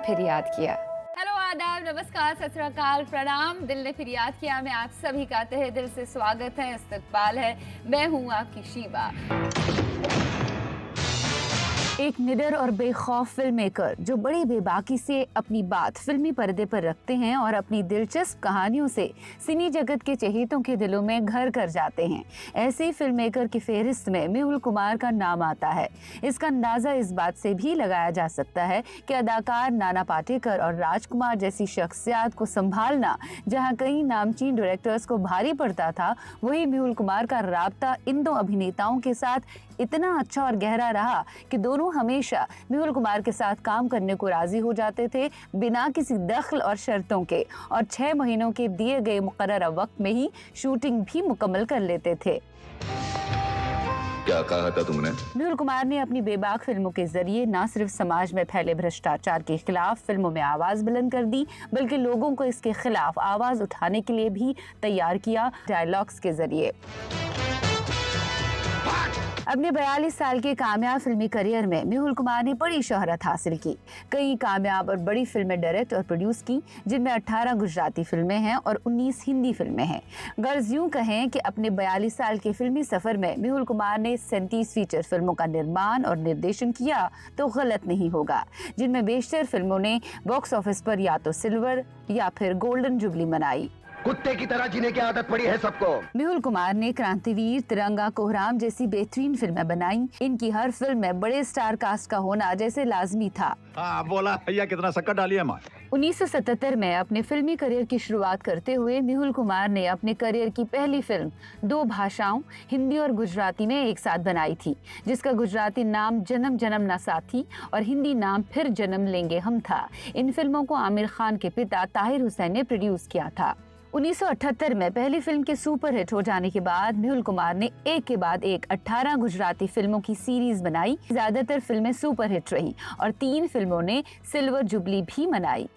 फिर याद किया। हेलो, आदाब, नमस्कार, सत श्री अकाल, प्रणाम। दिल ने फिर याद किया में आप सभी का तहे दिल से स्वागत है, इस्तकबाल है। मैं हूँ आपकी शीबा। एक निडर और बेखौफ फिल्म मेकर जो बड़ी बेबाकी से अपनी बात फिल्मी पर्दे पर रखते हैं और अपनी दिलचस्प कहानियों से सिनी जगत के चहेतों के दिलों में घर कर जाते हैं, ऐसे ही फिल्म मेकर की फेहरिस्त में मेहुल कुमार का नाम आता है। इसका अंदाजा इस बात से भी लगाया जा सकता है कि अदाकार नाना पाटेकर और राजकुमार जैसी शख्सियत को संभालना जहाँ कई नामचीन डायरेक्टर्स को भारी पड़ता था, वही मेहुल कुमार का राब्ता इन दो अभिनेताओं के साथ इतना अच्छा और गहरा रहा कि दोनों हमेशा मेहुल कुमार के साथ काम करने को राजी हो जाते थे, बिना किसी दखल और शर्तों के, और 6 महीनों के दिए गए मुकर्रर वक्त में ही शूटिंग भी मुकम्मल कर लेते थे। क्या कहा था तुमने? मेहुल कुमार ने अपनी बेबाक फिल्मों के जरिए न सिर्फ समाज में फैले भ्रष्टाचार के खिलाफ फिल्मों में आवाज बुलंद कर दी, बल्कि लोगों को इसके खिलाफ आवाज उठाने के लिए भी तैयार किया डायलॉग्स के जरिए। अपने 42 साल के कामयाब फिल्मी करियर में मेहुल कुमार ने बड़ी शोहरत हासिल की। कई कामयाब और बड़ी फिल्में डायरेक्ट और प्रोड्यूस की, जिनमें 18 गुजराती फिल्में हैं और 19 हिंदी फिल्में हैं। गर्ज यूं कहें कि अपने 42 साल के फिल्मी सफर में मेहुल कुमार ने 37 फीचर फिल्मों का निर्माण और निर्देशन किया तो गलत नहीं होगा, जिनमें बेशतर फिल्मों ने बॉक्स ऑफिस पर या तो सिल्वर या फिर गोल्डन जुबली मनाई। कुत्ते की तरह जीने की आदत पड़ी है सबको। मेहुल कुमार ने क्रांतिवीर, तिरंगा, कोहराम जैसी बेहतरीन फिल्में बनाई। इनकी हर फिल्म में बड़े स्टार कास्ट का होना जैसे लाजमी था। बोला भैया कितना शक्कर डाली है माँ। 1977 में अपने फिल्मी करियर की शुरुआत करते हुए मेहुल कुमार ने अपने करियर की पहली फिल्म 2 भाषाओं हिंदी और गुजराती में एक साथ बनाई थी, जिसका गुजराती नाम जन्म जन्म ना साथी और हिंदी नाम फिर जन्म लेंगे हम था। इन फिल्मों को आमिर खान के पिता ताहिर हुसैन ने प्रोड्यूस किया था। 1978 में पहली फिल्म के सुपरहिट हो जाने के बाद मेहुल कुमार ने एक के बाद एक 18 गुजराती फिल्मों की सीरीज बनाई। ज्यादातर फिल्में सुपरहिट रही और 3 फिल्मों ने सिल्वर जुबली भी मनाई।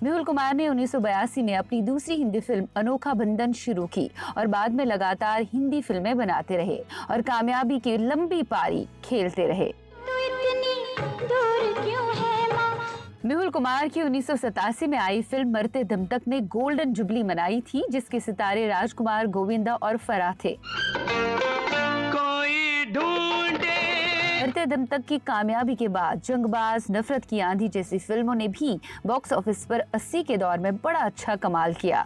मेहुल कुमार ने 1982 में अपनी दूसरी हिंदी फिल्म अनोखा बंधन शुरू की और बाद में लगातार हिंदी फिल्में बनाते रहे और कामयाबी की लंबी पारी खेलते रहे। मेहुल कुमार की 1987 में आई फिल्म मरते दम तक ने गोल्डन जुबली मनाई थी, जिसके सितारे राजकुमार, गोविंदा और फराह थे। कोई ढूंढे। मरते दम तक की कामयाबी के बाद जंगबाज, नफरत की आंधी जैसी फिल्मों ने भी बॉक्स ऑफिस पर 80 के दौर में बड़ा अच्छा कमाल किया।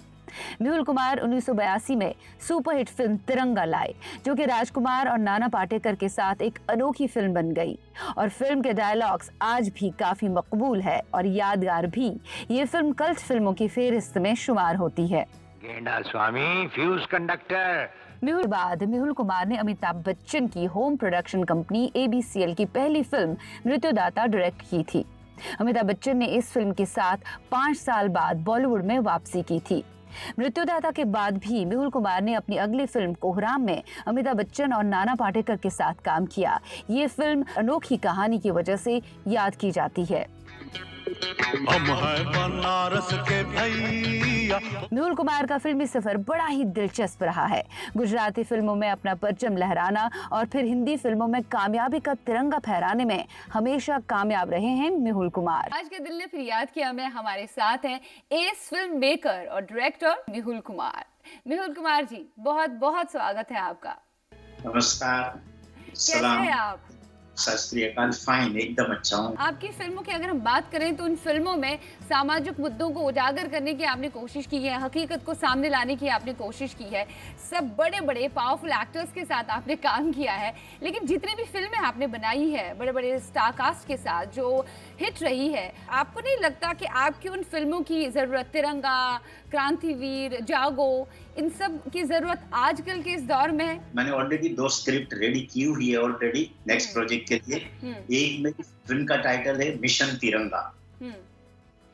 मेहुल कुमार 1982 में सुपरहिट फिल्म तिरंगा लाए, जो कि राजकुमार और नाना पाटेकर के साथ एक अनोखी फिल्म बन गई और फिल्म के डायलॉग्स आज भी काफी मकबूल है और यादगार भी। ये फिल्म कल्ट फिल्मों की फेहरिस्त में शुमार होती है। गेंडा स्वामी, फ्यूज कंडक्टर। मेहुल बाद मेहुल कुमार ने अमिताभ बच्चन की होम प्रोडक्शन कंपनी ABCL की पहली फिल्म मृत्युदाता डायरेक्ट की थी। अमिताभ बच्चन ने इस फिल्म के साथ 5 साल बाद बॉलीवुड में वापसी की थी। मृत्युदाता के बाद भी मेहुल कुमार ने अपनी अगली फिल्म कोहराम में अमिताभ बच्चन और नाना पाटेकर के साथ काम किया। ये फिल्म अनोखी कहानी की वजह से याद की जाती है। हम हैं बनारस के भैया। मेहुल कुमार का फिल्मी सफर बड़ा ही दिलचस्प रहा है। गुजराती फिल्मों में अपना परचम लहराना और फिर हिंदी फिल्मों में कामयाबी का तिरंगा फहराने में हमेशा कामयाब रहे हैं मेहुल कुमार। आज के दिल ने फिर याद किया में हमारे साथ हैं एस फिल्म मेकर और डायरेक्टर मेहुल कुमार। मेहुल कुमार जी, बहुत बहुत स्वागत है आपका। नमस्कार। कैसे हैं आप? फाइन, एकदम अच्छा हूँ। आपकी फिल्मों की अगर हम बात करें तो उन फिल्मों में सामाजिक मुद्दों को उजागर करने की आपने कोशिश की है, हकीकत को सामने लाने की आपने कोशिश की है। सब बड़े बड़े पावरफुल एक्टर्स के साथ आपने काम किया है, लेकिन जितनी भी फिल्में आपने बनाई है बड़े बड़े स्टार कास्ट के साथ जो हिट रही है, आपको नहीं लगता कि आपकी उन फिल्मों की जरूरत, तिरंगा, क्रांतिवीर, जागो, इन सब की जरूरत आजकल के इस दौर में है? मैंने ऑलरेडी 2 स्क्रिप्ट रेडी की हुई है ऑलरेडी नेक्स्ट प्रोजेक्ट के लिए। एक मेरी फिल्म का टाइटल है मिशन तिरंगा।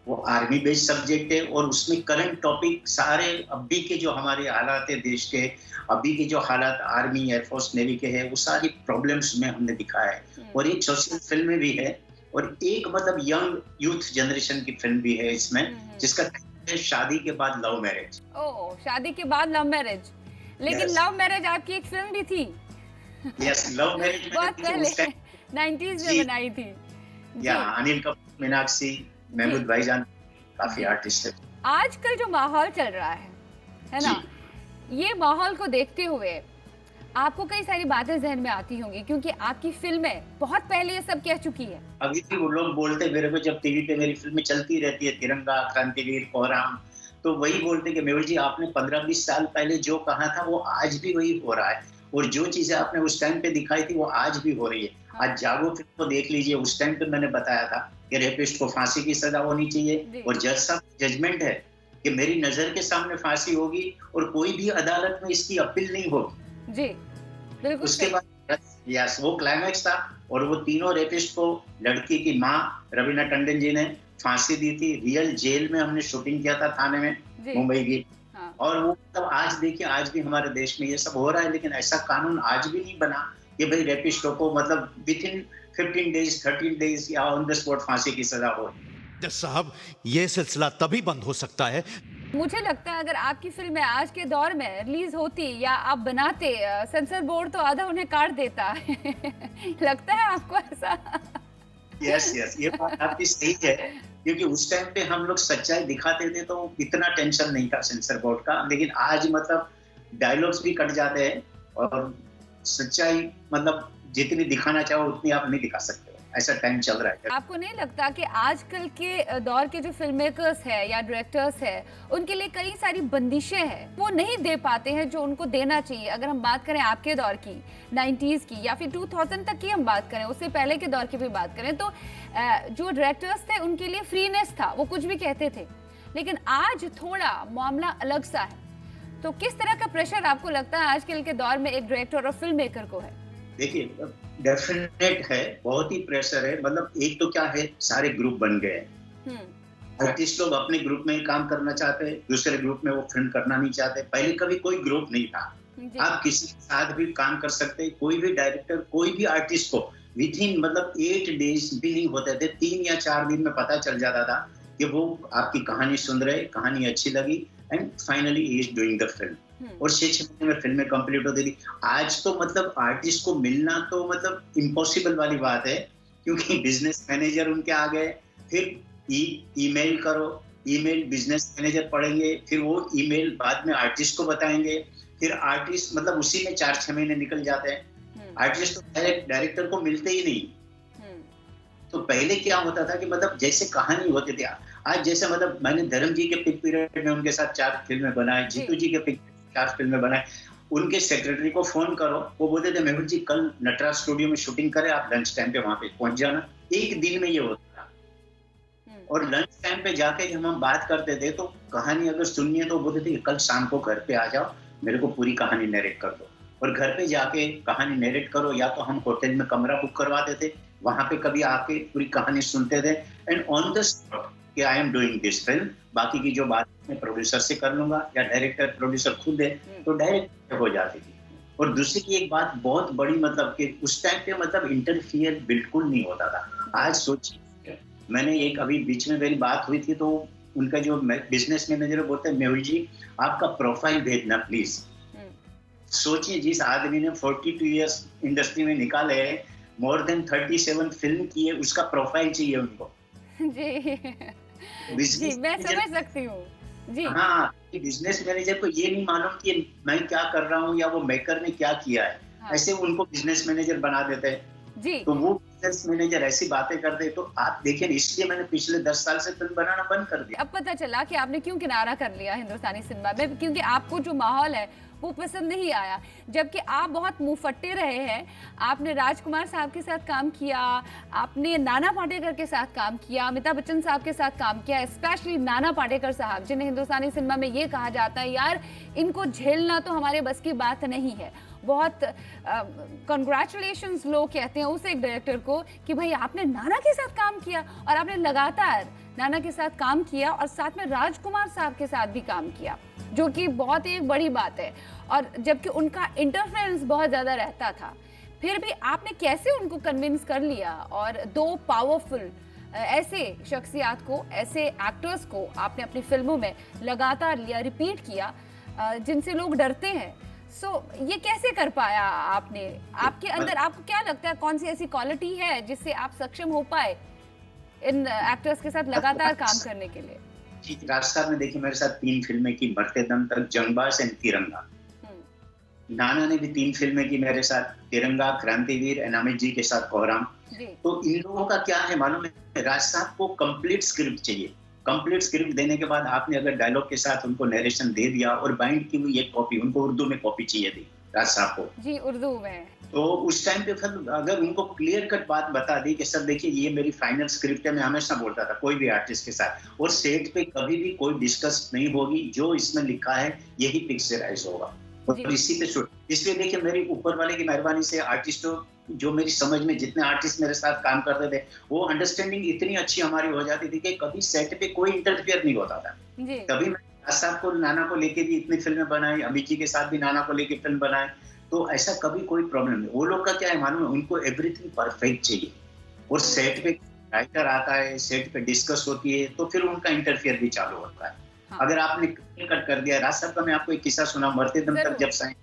वो आर्मी बेस्ड सब्जेक्ट है और उसमें करंट टॉपिक सारे अभी के जो हमारे हालात है देश के, अभी के जो हालात आर्मी, एयरफोर्स, नेवी के है, वो सारी प्रॉब्लम्स में हमने दिखाया है। और एक सोशल फिल्म भी है और एक मतलब यंग यूथ जनरेशन की फिल्म भी है इसमें, जिसका शादी के बाद लव मैरिज। ओह, शादी के बाद लव मैरिज। लेकिन लव मैरिज आपकी एक फिल्म भी थी। यस, लव मैरिज बहुत पहले 90s में बनाई थी। या अनिल कपूर, मीनाक्षी, महमूद भाईजान काफी आर्टिस्ट है। आजकल जो माहौल चल रहा है ना, ये माहौल को देखते हुए आपको कई सारी बातें जहन में आती होंगी, क्योंकि आपकी फिल्में बहुत पहले ये सब कह चुकी है। अभी भी वो लोग बोलते मेरे को, जब टीवी पे मेरी फिल्में चलती रहती है, तिरंगा, क्रांतिवीर, कोहराम, तो वही बोलते कि मेहुल जी आपने 15-20 साल पहले जो कहा था वो आज भी वही हो रहा है, और जो चीजें आपने उस टाइम पे दिखाई थी वो आज भी हो रही है। आज जागो फिल्म को देख लीजिए, उस टाइम पे मैंने बताया था कि रेपिस्ट को फांसी की सजा होनी चाहिए, और जज साहब जजमेंट है कि मेरी नजर के सामने फांसी होगी और कोई भी अदालत में इसकी अपील नहीं होगी जी, बिल्कुल। उसके बाद यस वो क्लाइमैक्स था, और वो तीनों रेपिस्ट को लड़की की माँ रवीना टंडन जी ने फांसी दी थी। रियल जेल में हमने शूटिंग किया था, थाने में, मुंबई की। और वो मतलब आज देखिए, आज भी हमारे देश में ये सब हो रहा है, लेकिन ऐसा कानून आज भी नहीं बना कि भाई रेपिस्टों को मतलब विद इन 15 डेज 13 डेज या ऑन द स्पॉट फांसी की सजा हो। जज साहब, ये सिलसिला तभी बंद हो सकता है। मुझे लगता है अगर आपकी फिल्में आज के दौर में रिलीज होती या आप बनाते, सेंसर बोर्ड तो आधा उन्हें काट देता। लगता है आपको ऐसा? यस ये बात आपकी सही है, क्योंकि उस टाइम पे हम लोग सच्चाई दिखाते थे तो इतना टेंशन नहीं था सेंसर बोर्ड का, लेकिन आज मतलब डायलॉग्स भी कट जाते हैं और सच्चाई मतलब जितनी दिखाना चाहो उतनी आप नहीं दिखा सकते, ऐसा टाइम चल रहा है। आपको नहीं लगता कि आजकल के दौर के जो फिल्म मेकर्स है या डायरेक्टर्स है, उनके लिए कई सारी बंदिशें हैं, वो नहीं दे पाते हैं जो उनको देना चाहिए? अगर हम बात करें आपके दौर की, 90s की, या फिर 2000 तक की हम बात करें, उससे पहले के दौर की भी बात करें, तो जो डायरेक्टर्स थे उनके लिए फ्रीनेस था, वो कुछ भी कहते थे। लेकिन आज थोड़ा मामला अलग सा है। तो किस तरह का प्रेशर आपको लगता है आजकल के दौर में एक डायरेक्टर और फिल्म मेकर को है? देखिए, डेफिनेट है, बहुत ही प्रेशर है। मतलब एक तो क्या है, सारे ग्रुप बन गए हैं, आर्टिस्ट लोग अपने ग्रुप में ही काम करना चाहते हैं, दूसरे ग्रुप में वो फिल्म करना नहीं चाहते। पहले कभी कोई ग्रुप नहीं था, आप किसी के साथ भी काम कर सकते हैं, कोई भी डायरेक्टर, कोई भी आर्टिस्ट को विद इन मतलब 8 डेज भी नहीं होते थे, 3 या 4 दिन में पता चल जाता था कि वो आपकी कहानी सुन रहे, कहानी अच्छी लगी, and finally he is doing the film, और 6 महीने में फिल्में कंप्लीट होती थी। आज तो मतलब आर्टिस्ट को मिलना तो मतलब इम्पॉसिबल वाली बात है, क्योंकि बिजनेस मैनेजर उनके आ गए, फिर ईमेल करो, ईमेल बिजनेस मैनेजर पढ़ेंगे, फिर वो ईमेल बाद में आर्टिस्ट को बताएंगे, फिर आर्टिस्ट मतलब उसी में 4-6 महीने निकल जाते हैं। आर्टिस्ट तो डायरेक्टर को मिलते ही नहीं। तो पहले क्या होता था कि मतलब जैसे कहानी होती थी, आज जैसे मतलब मैंने धर्म जी के पिक पीरियड में उनके साथ 4 फिल्में बनाए, जीतू जी के पिक 4 फिल्में बनाए, उनके सेक्रेटरी को फोन करो, वो बोलते थे मेहुल जी कल नटराज स्टूडियो में शूटिंग करें, आप लंच टाइम पे वहां पे पहुंच जाना। एक दिन में ये होता था। और लंच टाइम पे जाके जब हम बात करते थे तो कहानी अगर सुननी है तो बोलते थे कल शाम को घर पे आ जाओ, मेरे को पूरी कहानी नरेट कर दो। और घर पे जाके कहानी नरेट करो, या तो हम होटल में कमरा बुक करवाते थे, वहां पे कभी आके पूरी कहानी सुनते थे, एंड ऑन द स्पॉट कि I am doing this film, बाकी की जो बात मैं प्रोड्यूसर से कर लूंगा, या डायरेक्टर प्रोड्यूसर खुद है तो डायरेक्ट हो जाती थी। और दूसरी की एक बात बहुत बड़ी, मतलब कि उस टाइम पे मतलब इंटरफियर बिल्कुल नहीं होता था। आज सोचिए, मैंने एक अभी बीच में मेरी बात हुई थी तो उनका जो बिजनेस मैनेजर बोलते हैं मेहुल जी आपका प्रोफाइल भेजना प्लीज। सोचिए, जिस आदमी ने 42 इयर्स इंडस्ट्री में निकाले, मोर देन 37 फिल्म की है, उसका प्रोफाइल चाहिए उनको। जी मैं समझ सकती हूँ जी। हाँ, बिजनेस मैनेजर को ये नहीं मालूम कि मैं क्या कर रहा हूँ या वो मेकर ने क्या किया है। हाँ। ऐसे उनको बिजनेस मैनेजर बना देते हैं जी। तो वो बिजनेस मैनेजर ऐसी बातें करते, तो आप देखिए, इसलिए मैंने पिछले 10 साल से फिल्म बनाना बंद कर दिया। अब पता चला कि आपने क्यों किनारा कर लिया हिंदुस्तानी सिनेमा में, क्योंकि आपको जो माहौल है वो पसंद नहीं आया। जबकि आप बहुत मुंहफट्टे रहे हैं, आपने राजकुमार साहब के साथ काम किया, आपने नाना पाटेकर के साथ काम किया, अमिताभ बच्चन साहब के साथ काम किया, स्पेशली नाना पाटेकर साहब जिन्हें हिंदुस्तानी सिनेमा में ये कहा जाता है यार इनको झेलना तो हमारे बस की बात नहीं है। बहुत कंग्रेचुलेशंस लोग कहते हैं उस एक डायरेक्टर को कि भाई आपने नाना के साथ काम किया, और आपने लगातार नाना के साथ काम किया और साथ में राजकुमार साहब के साथ भी काम किया, जो कि बहुत ही बड़ी बात है। और जबकि उनका इंटरफेरेंस बहुत ज़्यादा रहता था, फिर भी आपने कैसे उनको कन्विंस कर लिया और 2 पावरफुल ऐसे शख्सियात को, ऐसे एक्टर्स को आपने अपनी फिल्मों में लगातार लिया, रिपीट किया, जिनसे लोग डरते हैं। ये कैसे कर पाया आपने? आपके अंदर आपको क्या लगता है कौन सी ऐसी क्वालिटी है जिससे आप सक्षम हो पाए इन एक्टर्स के साथ लगातार काम करने के लिए? जी, राज साहब ने देखिए मेरे साथ 3 फिल्में की, मरते दम तक, जंगबाज एंड तिरंगा। नाना ने भी 3 फिल्में की मेरे साथ, तिरंगा, क्रांतिवीर, अमित जी के साथ कोहराम। जी। तो इन लोगों का क्या है मालूम है, राज साहब को कंप्लीट स्क्रिप्ट चाहिए। कंप्लीट स्क्रिप्ट देने के बाद आपने अगर डायलॉग के साथ उनको नरेशन दे दिया और बाइंड की हुई एक कॉपी, उनको उर्दू में कॉपी चाहिए थी राज साहब को। जी, उर्दू में। तो उस टाइम पे फिर अगर उनको क्लियर कट बात बता दी कि सर देखिए ये मेरी फाइनल स्क्रिप्ट है, मैं हमेशा बोलता था कोई भी आर्टिस्ट के साथ, और सेट पे कभी भी कोई डिस्कस नहीं होगी, जो इसमें लिखा है यही पिक्चराइज होगा और इसी पे शूट। इसलिए देखिए मेरी ऊपर वाले की मेहरबानी से आर्टिस्टों, जो मेरी समझ में जितने आर्टिस्ट मेरे साथ काम करते थे, वो अंडरस्टैंडिंग इतनी अच्छी हमारी हो जाती थी कि कभी सेट पे कोई इंटरफियर नहीं होता था। जी। तभी मैं राज साहब को, नाना को लेके भी इतनी फिल्में बनाई, अमित जी के साथ भी नाना को लेके फिल्म बनाए, तो ऐसा कभी कोई प्रॉब्लम नहीं। वो लोग का क्या है मालूम है, उनको एवरीथिंग परफेक्ट चाहिए, और सेट पे राइटर आता है, सेट पे डिस्कस होती है, तो फिर उनका इंटरफियर भी चालू होता है। हाँ। अगर आपने कट कर दिया, राज साहब का मैं आपको एक किस्सा सुना, मरते दम तक जब साइन,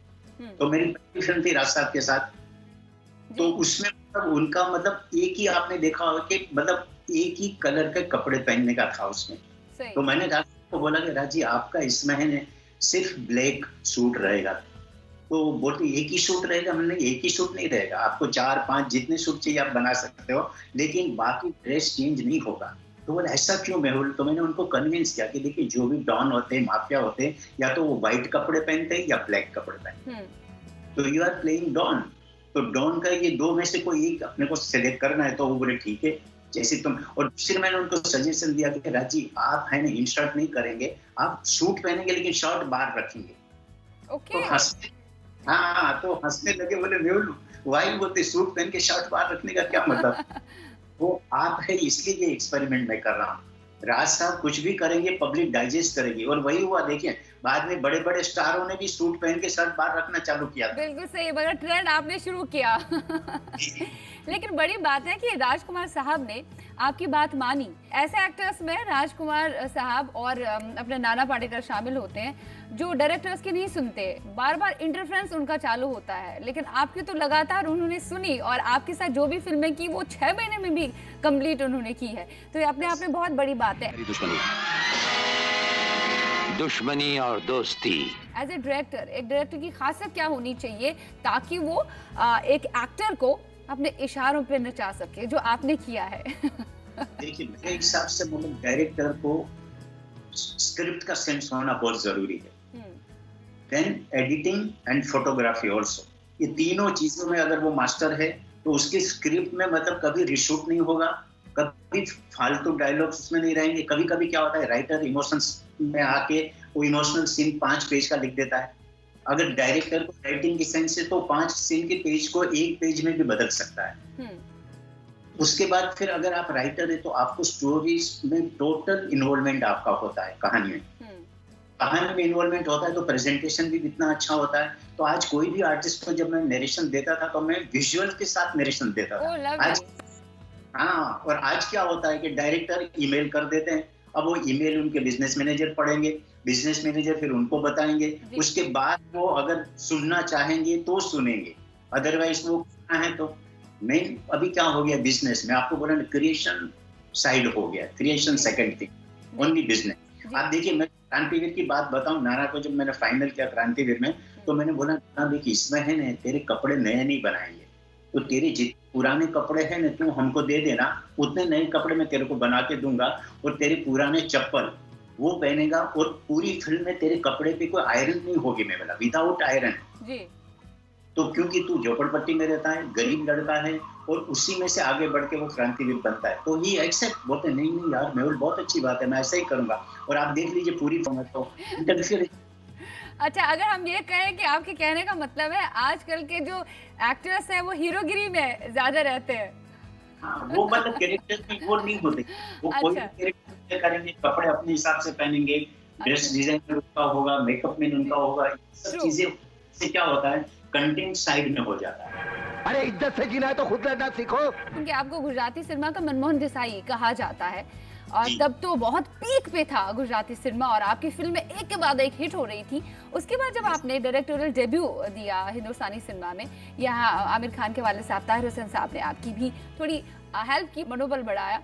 तो मेरी पहली फिल्म थी राज साहब के साथ, तो उसमें मतलब उनका मतलब एक ही आपने देखा होगा कि मतलब एक ही कलर के कपड़े पहनने का था उसमें। सही। तो मैंने राज को बोला कि राज जी आपका इस महीने सिर्फ ब्लैक सूट रहेगा, तो बोलते एक ही सूट रहेगा। मैंने एक ही सूट नहीं रहेगा, आपको 4-5 जितने सूट चाहिए आप बना सकते हो, लेकिन बाकी ड्रेस चेंज नहीं होगा। तो बोले ऐसा क्यों मेहुल? तो मैंने उनको कन्विंस किया कि देखिए जो भी डॉन होते हैं, माफिया होते हैं, या तो वो व्हाइट कपड़े पहनते हैं या ब्लैक कपड़े पहनते हैं। तो यू आर प्लेइंग डॉन, तो डॉन का ये 2 में से कोई एक अपने को सिलेक्ट करना है। तो वो बोले ठीक है जैसे तुम। और फिर मैंने उनको सजेशन दिया कि राजी आप है ना इन शर्ट नहीं करेंगे, आप सूट पहनेंगे लेकिन शर्ट बाहर रखेंगे। ओके। तो हंसने, हाँ तो हंसने लगे, बोले मेहुल वाई बोलते सूट पहन के शर्ट बाहर रखने का क्या मतलब? वो आप है इसलिए ये एक्सपेरिमेंट मैं कर रहा हूँ। राज साहब कुछ भी करेंगे पब्लिक डाइजेस्ट करेगी, और वही हुआ। देखिए बाद में बड़े बड़े स्टारों ने भी सूट पहन के शर्ट बाहर रखना चालू किया था। बिल्कुल सही, बड़ा ट्रेंड आपने शुरू किया। लेकिन बड़ी बात है कि राजकुमार साहब ने आपकी बात मानी। ऐसे एक्टर्स में राजकुमार साहब और अपने नाना पाटेकर शामिल होते हैं जो डायरेक्टर्स की नहीं सुनते, बार बार इंटरफेरेंस उनका चालू होता है, लेकिन आपकी तो लगातार उन्होंने सुनी और आपके साथ जो भी फिल्में की वो 6 महीने में भी कंप्लीट उन्होंने की है, तो ये अपने आप में बहुत बड़ी बात है। दुश्मनी और दोस्ती। एज ए डायरेक्टर, एक डायरेक्टर की खासियत क्या होनी चाहिए ताकि वो एक एक्टर को अपने इशारों पे नचा सके, जो आपने किया है? देखिए मेरे हिसाब से मतलब डायरेक्टर को स्क्रिप्ट का सेंस होना बहुत जरूरी है, then editing and photography also. ये तीनों चीजों में अगर वो मास्टर है तो उसकी स्क्रिप्ट में मतलब कभी रिशूट नहीं होगा, कभी फालतू डायलॉग्स उसमें नहीं रहेंगे। कभी कभी क्या होता है, राइटर इमोशंस में आके वो इमोशनल सीन 5 पेज का लिख देता है। अगर डायरेक्टर को राइटिंग की सेंस से तो 5 सीन के पेज को 1 पेज में भी बदल सकता है। उसके बाद फिर अगर आप राइटर है तो आपको स्टोरीज में टोटल इन्वॉल्वमेंट आपका होता है, कहानी में इन्वॉल्वमेंट होता है, तो प्रेजेंटेशन भी इतना अच्छा होता है। तो आज कोई भी आर्टिस्ट को जब मैं नरेशन देता था तो मैं विजुअल के साथ नरेशन देता था। आज हाँ, और आज क्या होता है कि डायरेक्टर ईमेल कर देते हैं, अब वो ईमेल उनके बिजनेस मैनेजर पढ़ेंगे, बिजनेस मैनेजर फिर उनको बताएंगे, उसके बाद वो अगर सुनना चाहेंगे तो सुनेंगे, अदरवाइज वो है। तो मेन अभी क्या हो गया बिजनेस में, आपको बोला ना क्रिएशन साइड हो गया, creation second thing, only business. आप देखिए मैं क्रांतिवीर की बात बताऊं, नारा को जब मैंने फाइनल किया क्रांतिवीर में, तो मैंने बोला ना देखिए इसमें है ना तेरे कपड़े नए नहीं बनाएंगे, तो तेरे जितने पुराने कपड़े हैं ना तू हमको दे देना, उतने नए कपड़े मैं तेरे को बना के दूंगा, और तेरे पुराने चप्पल वो पहनेगा, और पूरी फिल्म में तेरे कपड़े पे कोई आयरन नहीं होगी। मैं बोला विदाउट आयरन जी। तो क्योंकि तू झोपड़पट्टी में रहता है, गरीब लड़का है, और उसी में से आगे बढ़ के वो क्रांतिवीर बनता है, तो ही एक्सेप्ट बोलते नहीं यार मेहुल बहुत अच्छी बात है, मैं ऐसा ही करूंगा। और आप देख लीजिए पूरी फिल्म तो इंटरफियर। अच्छा, अगर हम ये कहें कि आपके कहने का मतलब है आजकल के जो एक्टर्स हैं वो हीरोगिरी में ज्यादा रहते हैं। हाँ, वो मतलब कैरेक्टर में वो नहीं होते, वो कोई कैरेक्टर करेंगे, कपड़े अपने हिसाब से पहनेंगे, ड्रेस डिजाइन उनका होगा, मेकअप में उनका होगा, सब चीजें से क्या होता है कंटेंट साइड में हो जाता है। अरे इज्जत से जीना है तो खुद रहना सीखो। क्योंकि आपको गुजराती सिनेमा का मनमोहन देसाई कहा जाता है, और तब तो बहुत पीक पे था गुजराती सिनेमा, और आपकी फिल्में एक के बाद एक हिट हो रही थी। उसके बाद जब आपने डायरेक्टोरियल डेब्यू दिया हिंदुस्तानी सिनेमा में, यहाँ आमिर खान के वाले साहब ताहिर हुसैन साहब ने आपकी भी थोड़ी हेल्प की, मनोबल बढ़ाया,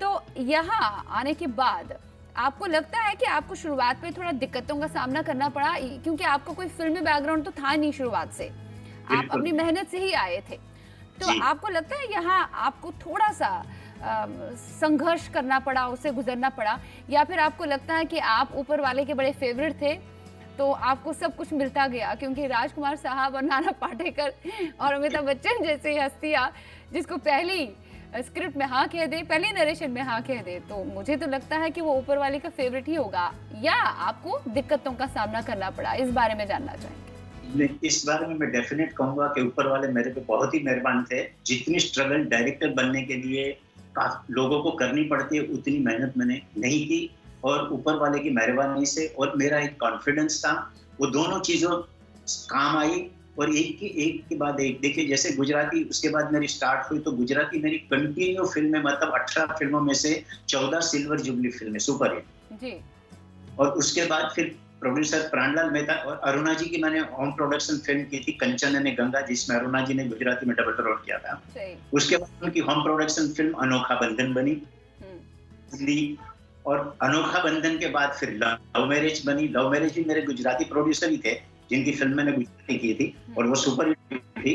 तो यहाँ आने के बाद आपको लगता है कि आपको शुरुआत में थोड़ा दिक्कतों का सामना करना पड़ा, क्योंकि आपका कोई फिल्मी बैकग्राउंड तो था नहीं शुरुआत से, आप अपनी मेहनत से ही आए थे, तो आपको लगता है यहाँ आपको थोड़ा सा संघर्ष करना पड़ा, उससे गुजरना पड़ा, या फिर आपको लगता है कि आप ऊपर वाले के बड़े फेवरेट थे तो आपको सब कुछ मिलता गया? क्योंकि राजकुमार साहब और नाना पाटेकर और अमिताभ बच्चन जैसी हस्तियां जिसको पहली स्क्रिप्ट में हाँ कह दे, पहले नरेशन में हाँ कह दे, तो मुझे तो लगता है कि वो ऊपर वाले का फेवरेट ही होगा, या आपको दिक्कतों का सामना करना पड़ा? इस बारे में जानना चाहेंगे। इस बारे में मैं डेफिनेट कहूंगा कि ऊपर वाले मेरे पे बहुत ही मेहरबान थे। जितनी स्ट्रगल डायरेक्टर बनने के लिए लोगों को करनी पड़ती है उतनी मेहनत मैंने नहीं की, और ऊपर वाले की मेहरबानी से और मेरा एक कॉन्फिडेंस था, वो दोनों चीजों काम आई। और एक के बाद एक, देखिए जैसे गुजराती उसके बाद मेरी स्टार्ट हुई, तो गुजराती मेरी कंटिन्यू फिल्में, मतलब 18 फिल्मों में से 14 सिल्वर जुबली फिल्में सुपर हिट जी। और उसके बाद फिर प्रोड्यूसर प्राणलाल मेहता और अरुणा जी की मैंने होम प्रोडक्शन फिल्म की थी कंचन ने गंगा, जिसमें अरुणा जी ने गुजराती में डबल रोल किया था। उसके बाद उनकी होम प्रोडक्शन फिल्म अनोखा बंधन बनी, और अनोखा बंधन के बाद फिर लव मैरिज बनी। लव मैरिज भी मेरे गुजराती प्रोड्यूसर ही थे जिनकी फिल्म मैंने गुजराती की थी, और वो सुपर हिट थी।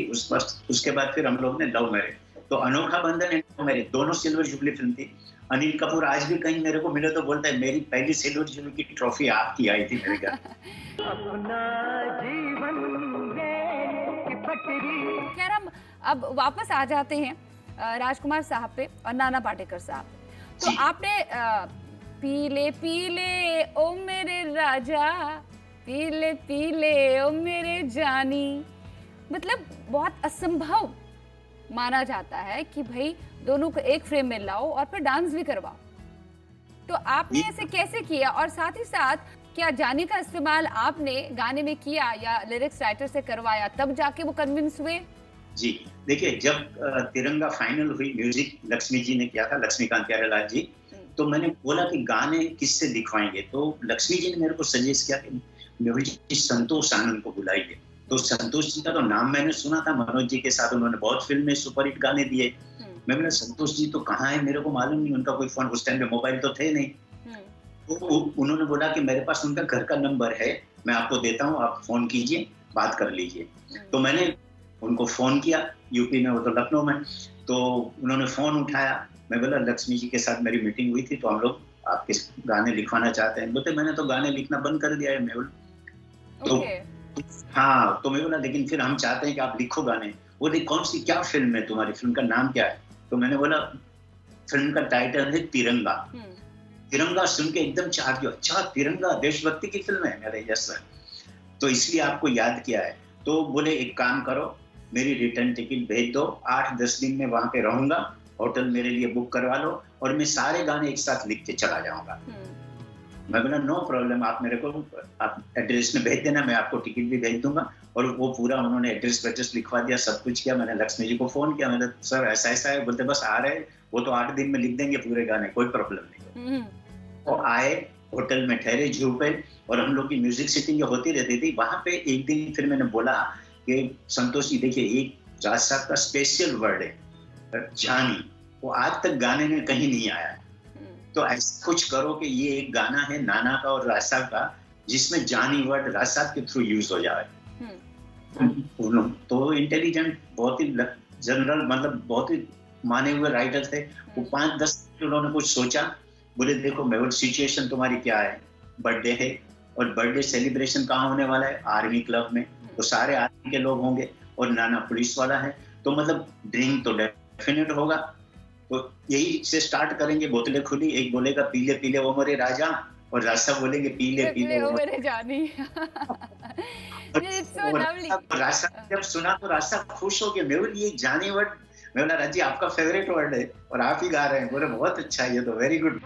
उसके बाद फिर हम लोग ने लव मैरिज, तो अनोखा बंधन एंड लव मैरिज दोनों सिल्वर जुबली फिल्म थी। अनिल कपूर आज भी कहीं मेरे को मिले तो बोलता है मेरी पहली सिल्वर जुबली की ट्रॉफी आपकी आई थी मेरे घर। खैर हम अब वापस आ जाते हैं राजकुमार साहब पे और नाना पाटेकर साहब। तो आपने पीले पीले ओ मेरे राजा, पीले पीले ओ मेरे जानी, मतलब बहुत असंभव माना जाता है कि भाई दोनों को एक फ्रेम में लाओ और फिर डांस भी करवाओ, तो आपने ऐसे कैसे किया? और साथ ही साथ क्या जानी का इस्तेमाल आपने गाने में किया या लिरिक्स राइटर से करवाया, तब जाके वो कन्विंस हुए? जी देखिए, जब तिरंगा फाइनल हुई, म्यूजिक लक्ष्मी जी ने किया था, लक्ष्मीकांत प्यारेलाल जी, तो मैंने बोला कि गाने किससे लिखवाएंगे, तो लक्ष्मी जी ने मेरे को सजेस्ट किया कि म्यूजिक संतोष आनंद को बुलाइए। तो संतोष जी का तो नाम मैंने सुना था, मनोज जी के साथ उन्होंने बहुत फिल्म में सुपरहिट गाने दिए। मैं बोला संतोष जी तो कहाँ है, मेरे को मालूम नहीं, उनका कोई फोन, उस टाइम पे मोबाइल तो थे नहीं। तो उन्होंने बोला कि मेरे पास उनका घर का नंबर है, मैं आपको देता हूँ, आप फोन कीजिए, बात कर लीजिए। तो मैंने उनको फोन किया, यूपी में, वो तो लखनऊ में, तो उन्होंने फोन उठाया। मैं बोला लक्ष्मी जी के साथ मेरी मीटिंग हुई थी, तो हम लोग आपके गाने लिखवाना चाहते हैं। बोलते मैंने तो गाने लिखना बंद कर दिया है। मैं बोला तो हाँ, तो मैं बोला लेकिन फिर हम चाहते हैं कि आप लिखो गाने। बोले कौन सी, क्या फिल्म है तुम्हारी, फिल्म का नाम क्या है? तो मैंने बोला फिल्म का टाइटल है तिरंगा। तिरंगा सुन के एकदम चाह दिया, अच्छा तिरंगा देशभक्ति की फिल्म है। मेरे यस सर, तो इसलिए आपको याद किया है। तो बोले एक काम करो, मेरी रिटर्न टिकट भेज दो, 8-10 दिन में वहां पे रहूंगा, होटल मेरे लिए बुक करवा लो, और मैं सारे गाने एक साथ लिख के चला जाऊंगा। मैं बोला नो प्रॉब्लम, आप मेरे को आप एड्रेस में भेज देना, मैं आपको टिकट भी भेज दूंगा। और वो पूरा उन्होंने एड्रेस लिखवा दिया, सब कुछ किया। मैंने लक्ष्मी जी को फोन किया, मैंने सर ऐसा ऐसा है। बोलते बस आ रहे, वो तो 8 दिन में लिख देंगे पूरे गाने, कोई प्रॉब्लम नहीं। वो आए, होटल में ठहरे जू पे, और हम लोग की म्यूजिक सिटिंग होती रहती थी वहां पे। एक दिन फिर मैंने बोला कि संतोष जी देखिए, एक राज साहब का स्पेशल वर्ड है जानी, वो आज तक गाने में कहीं नहीं आया, तो ऐसा कुछ करो कि ये एक गाना है नाना का और राज साहब का, जिसमें जानी वर्ड राज साहब के थ्रू यूज हो जाए। तो इंटेलिजेंट, बहुत ही जनरल, मतलब बहुत ही माने हुए राइटर थे वो। 5-10 उन्होंने कुछ सोचा, बोले देखो मेवल सिचुएशन तुम्हारी क्या है, बर्थडे है, और बर्थडे सेलिब्रेशन कहाँ होने वाला है, आर्मी क्लब में, तो सारे आर्मी के लोग होंगे, और नाना पुलिस वाला है, तो मतलब ड्रिंक तो डेफिनेट होगा। तो यही से स्टार्ट करेंगे, बोतलें खुली, एक बोलेगा पीले पीले वो मेरे राजा, और राज साहब बोलेंगे पीले पीले वो मेरे जानी। राज साहब जब सुना तो राज साहब खुश हो गए। मेवल ये जानी वर्ड, मैं बोला राजी आपका फेवरेट वर्ड है और आप ही गा रहे हैं। बोले बहुत अच्छा है, ये तो वेरी गुड।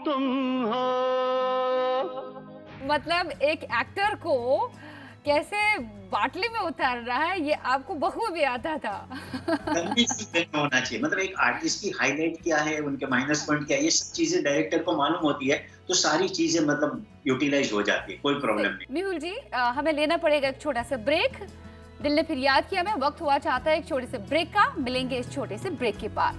तुम हो मतलब एक एक्टर को कैसे बाटली में उतार रहा है, ये आपको बखूबी आता था। होना चाहिए, मतलब एक आर्टिस्ट की हाईलाइट क्या है, उनके माइनस पॉइंट क्या है, ये सब चीजें डायरेक्टर को मालूम होती है, तो सारी चीजें मतलब यूटिलाइज हो जाती है, कोई प्रॉब्लम नहीं। मेहुल जी, हमें लेना पड़ेगा एक छोटा सा ब्रेक। दिल ने फिर याद किया, मैं वक्त हुआ चाहता है एक छोटे से ब्रेक का, मिलेंगे इस छोटे से ब्रेक के बाद।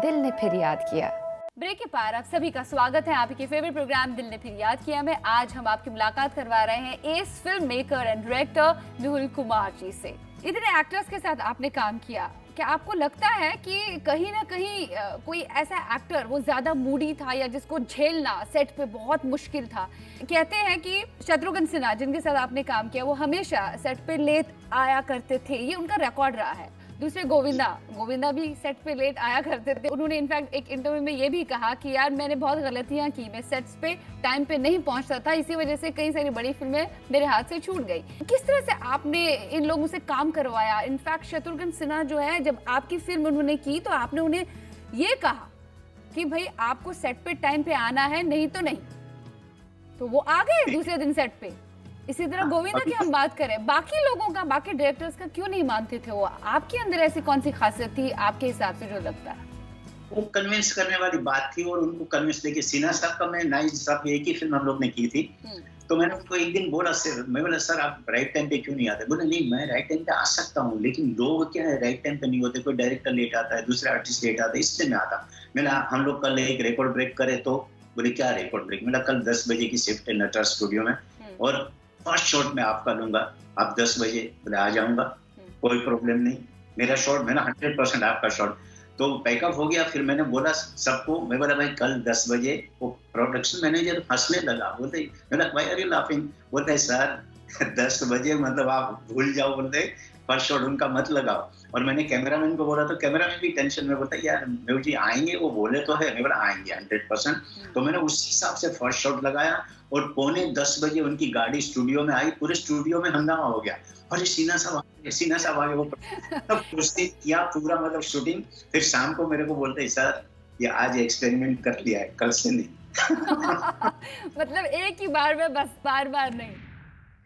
दिल ने फिर याद किया। ब्रेक के पार आप सभी का स्वागत है आपके फेवरेट प्रोग्राम दिल ने फिर याद किया में। आज हम आपकी मुलाकात करवा रहे हैं as film maker and director Mehul Kumar ji से। इतने एक्टर्स के साथ आपने काम किया, क्या आपको लगता है कि कहीं ना कहीं कोई ऐसा एक्टर वो ज्यादा मूडी था या जिसको झेलना सेट पे बहुत मुश्किल था? कहते हैं कि शत्रुघ्न सिन्हा जिनके साथ आपने काम किया वो हमेशा सेट पे लेट आया करते थे, ये उनका रिकॉर्ड रहा है। दूसरे गोविंदा भी सेट पे लेट आया करते थे। उन्होंने इनफैक्ट एक इंटरव्यू में ये भी कहा कि यार मैंने बहुत गलतियां की, मैं सेट्स पे टाइम पे नहीं पहुंचता था, इसी वजह से कई सारी बड़ी फिल्में मेरे हाथ से छूट गई। किस तरह से आपने इन लोगों से काम करवाया? इनफैक्ट शत्रुघ्न सिन्हा जो है, जब आपकी फिल्म उन्होंने की तो आपने उन्हें ये कहा कि भाई आपको सेट पे टाइम पे आना है, नहीं तो नहीं। तो वो आ गए दूसरे दिन सेट पे। इसी तरह गोविंदा की हम बात करें, बाकी लोगों का, बाकी डायरेक्टर्स का क्यों नहीं मानते थे वो? आपके अंदर ऐसी कौन सी खासियत थी आपके हिसाब से जो लगता है? वो कन्विंस करने वाली बात थी और उनको कन्विंस देखिए सिन्हा साहब का मैं नाइज साहब एक ही फिल्म हम लोग ने की थी। तो मैंने उनको एक दिन बोला सर, मैं बोला सर आप राइट टाइम पे क्यों नहीं आते? बोले नहीं मैं राइट टाइम पे आ सकता हूँ, लेकिन लोग क्या है राइट टाइम पे नहीं होते, कोई डायरेक्टर लेट आता है, दूसरे आर्टिस्ट लेट आता है, इसलिए मैं आता। मैंने हम लोग कल एक रिकॉर्ड ब्रेक करे तो बोले क्या रिकॉर्ड ब्रेक? मैंने कल 10 बजे की शिफ्ट है नटराज स्टूडियो में और फर्स्ट शॉट में आपका लूंगा, आप 10 बजे बोले आ जाऊंगा, कोई प्रॉब्लम नहीं। मेरा शॉट मैंने 100% आपका शॉट तो पैकअप हो गया। फिर मैंने बोला सबको, मैं बोला भाई कल 10 बजे। वो प्रोडक्शन मैनेजर हंसने लगा, बोलते मैंने व्हाई आर यू लाफिंग? बोलते है सर 10 बजे मतलब आप भूल जाओ, बोलते फर्स्ट शॉट उनका मत लगाओ। और मैंने कैमरामैन को बोला तो कैमरामैन भी टेंशन में, बोलता यार मेहुल जी आएंगे, वो बोले तो है। मैं बोला आएंगे 100%। तो मैंने उस हिसाब से फर्स्ट शॉट लगाया और 9:45 बजे उनकी गाड़ी स्टूडियो में आई, पूरे स्टूडियो में हंगामा हो गया। अरे सिन्हा साहब आगे वो तब कुश्ती किया पूरा मतलब शूटिंग। फिर शाम को मेरे को बोलते हैं सर ये आज एक्सपेरिमेंट कर लिया है, कल से नहीं। मतलब एक ही बार में बस, बार बार नहीं।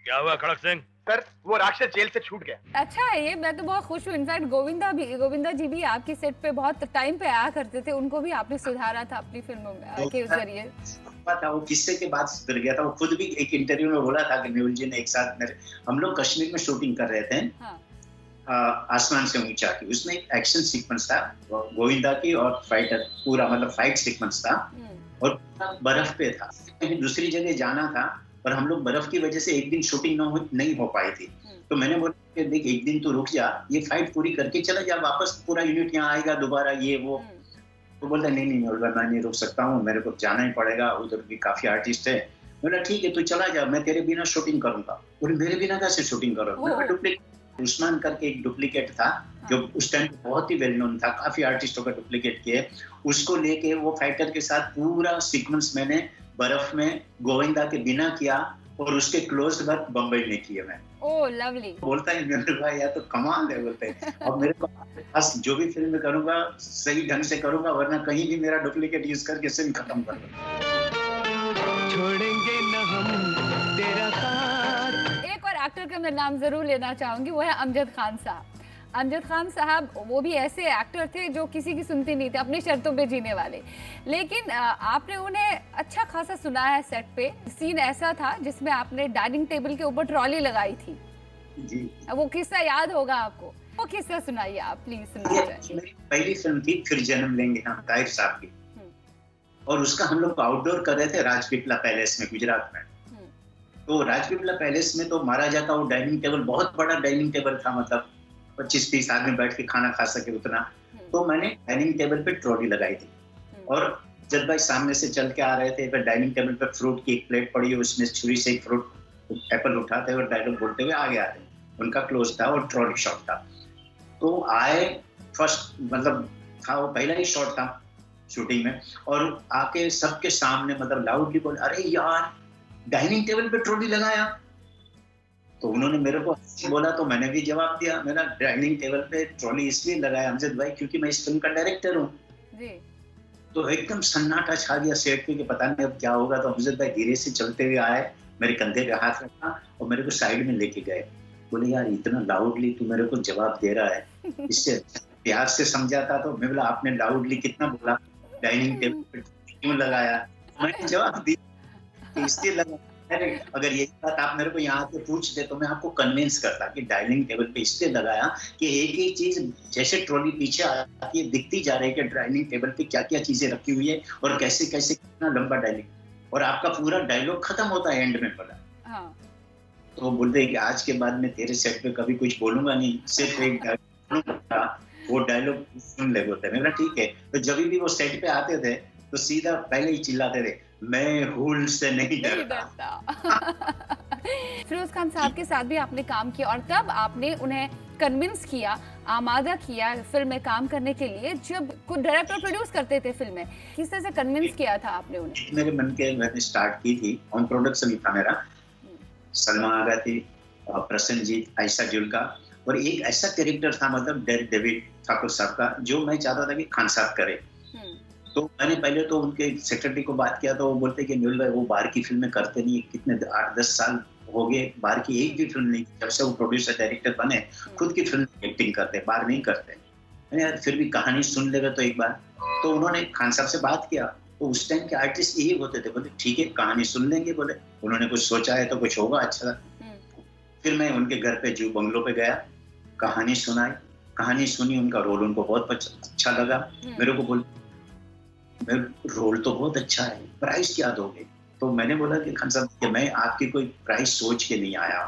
क्या हुआ खड़क सिंह? सर वो राक्षस जेल से छूट गया। अच्छा है ये, मैं तो बहुत खुश हूँ। इनफैक्ट गोविंदा जी भी आपकी सेट पे बहुत टाइम पे आया करते थे, उनको भी आपने सुधारा था अपनी फिल्मों में के जरिए। था वो किस्से के बाद सुधर गया था। वो खुद भी एक इंटरव्यू में बोला था कि मेहुल जी ने एक साथ हम लोग कश्मीर में शूटिंग कर रहे थे। हाँ। आसमान से ऊंचा की, उसमें एक एक्शन सीक्वेंस था गोविंदा की और फाइटर पूरा मतलब फाइट सीक्वेंस था और बर्फ पे था। कहीं दूसरी जगह जाना था पर हम लोग बर्फ की वजह से एक दिन शूटिंग नहीं हो पाई थी। तो मैंने बोला देख एक दिन तू रुक जा, ये फाइट पूरी करके चला जा वापस, पूरा यूनिट यहाँ आएगा दोबारा ये वो। तो बोलता नहीं मैं नहीं रुक सकता हूँ, मेरे को जाना ही पड़ेगा, उधर भी काफी आर्टिस्ट है। बोला ठीक है तू चला जा, मैं तेरे बिना शूटिंग करूंगा। बोले मेरे बिना कैसे शूटिंग करोगे? डुप्लीकेट उस्मान करके एक डुप्लीकेट था जो उस टाइम बहुत ही वेल नोन था, काफी आर्टिस्टों का डुप्लीकेट किए, उसको लेके वो फाइटर के साथ पूरा सीक्वेंस मैंने बर्फ में गोविंदा के बिना किया और उसके क्लोज वर्क बम्बई में किए मैं। ओह लवली। बोलता है मेरे भाई यार तो कमाल है, बोलते हैं। और मेरे को बस जो भी फिल्म में करूंगा सही ढंग से करूंगा, वरना कहीं भी मेरा डुप्लीकेट यूज करके फिल्म खत्म कर दूंगा। छोड़ेंगे न हम तेरा साथ। एक और एक्टर का मैं नाम जरूर लेना चाहूंगी, वो है अमजद खान साहब। अमजद खान साहब वो भी ऐसे एक्टर थे जो किसी की सुनते नहीं थे, अपनी शर्तों पे जीने वाले। लेकिन आपने उन्हें अच्छा खासा सुना है सेट पे। सीन ऐसा था जिसमें आपने डाइनिंग टेबल के ऊपर ट्रॉली लगाई थी जी। वो किस्सा याद होगा आपको, वो किस्सा सुनाइए आप प्लीज। ये मेरी पहली फिल्म थी फिर जन्म लेंगे हम, ताहिर साहब की, और उसका हम लोग आउटडोर कर रहे थे राजपीपला पैलेस में गुजरात में। तो राजपीपला पैलेस में तो महाराजा का वो डाइनिंग टेबल बहुत बड़ा डाइनिंग टेबल था, मतलब 25-30 आदमी बैठ के खाना खा सके उतना। तो मैंने डाइनिंग टेबल पे ट्रॉली लगाई थी और जब भाई सामने से चल के आ रहे थे फिर डाइनिंग टेबल पे फ्रूट की एक प्लेट पड़ी है, उसमें छुरी से एक फ्रूट एप्पल उठाते और डायलॉग बोलते हुए आगे आते। उनका क्लोज था और ट्रॉली शॉट था। तो आए फर्स्ट मतलब था वो पहला ही शॉट था शूटिंग में, और आके सबके सामने मतलब लाउडली बोले अरे यार डाइनिंग टेबल पे ट्रॉली लगाया। तो उन्होंने मेरे को बोला तो मैंने भी जवाब दिया, मेरा डाइनिंग टेबल पे ट्रॉली इसलिए लगाया अमजद भाई क्योंकि मैं इस फिल्म का डायरेक्टर हूँ। तो एकदम सन्नाटा छा गया सेट पे कि पता नहीं अब क्या होगा। तो अमजद भाई धीरे से चलते हुए आए, मेरे कंधे पे हाथ रखा और मेरे को साइड में लेके गए। बोले यार इतना लाउडली तू मेरे को जवाब दे रहा है, इससे प्यार से समझाता तो मैं बोला आपने लाउडली कितना बोला, डाइनिंग टेबल पे क्यों लगाया? मैंने जवाब दिया कि इसलिए लगा, अरे अगर यही बात आप मेरे को यहाँ आके पूछते तो मैं आपको कन्विंस करता कि डाइनिंग टेबल पे इसलिए लगाया कि एक ही चीज जैसे ट्रॉली पीछे आती है दिखती जा रही है कि डाइनिंग टेबल पे क्या क्या चीजें रखी हुई है और कैसे कैसे कितना लंबा डाइनिंग, और आपका पूरा डायलॉग खत्म होता है एंड में बोला। हाँ। तो वो बोलते हैं कि आज के बाद मैं तेरे सेट पे कभी कुछ बोलूंगा नहीं, सिर्फ एक डायलॉग वो डायलॉग सुन ले बोलते। मैं बोला ठीक है। तो जब भी वो सेट पे आते थे तो सीधा पहले ही चिल्लाते थे, मैं हुल से नहीं डरता। फिरोज खान साहब के साथ भी आपने काम किया और तब आपने उन्हें कन्विंस किया, आमादा किया फिल्म में काम करने के लिए। जब कुछ डायरेक्टर प्रोड्यूस करते थे फिल्म में, किस तरह से कन्विंस किया था आपने उन्हें? मेरे मन के मैंने स्टार्ट की थी, ऑन प्रोडक्शन ही था मेरा। सलमा आगा थी, प्रसन्नजीत, आयशा जुल्का, और एक ऐसा कैरेक्टर था मतलब डेविड ठाकुर साहब का जो मैं चाहता था कि खान साहब करे। तो मैंने पहले तो उनके सेक्रेटरी को बात किया तो वो बोलते कि न्यूल भाई वो बाहर की फिल्में करते नहीं, कितने 8-10 साल हो गए बाहर की एक भी फिल्म नहीं, जब से वो प्रोड्यूसर डायरेक्टर बने खुद की फिल्म एक्टिंग करते, बाहर नहीं करते। मैंने यार फिर भी कहानी सुन लेगा तो एक बार। तो उन्होंने खान साहब से बात किया, तो उस टाइम के आर्टिस्ट यही होते थे, बोले ठीक है कहानी सुन लेंगे। बोले उन्होंने कुछ सोचा है तो कुछ होगा अच्छा। फिर मैं उनके घर पे जू बंगलो पे गया, कहानी सुनाई, कहानी सुनी, उनका रोल उनको बहुत अच्छा लगा। मेरे को बोल रोल तो बहुत अच्छा है, प्राइस क्या दोगे? तो मैंने बोला कि खान साहब कि मैं आपकी कोई प्राइस सोच के नहीं आया,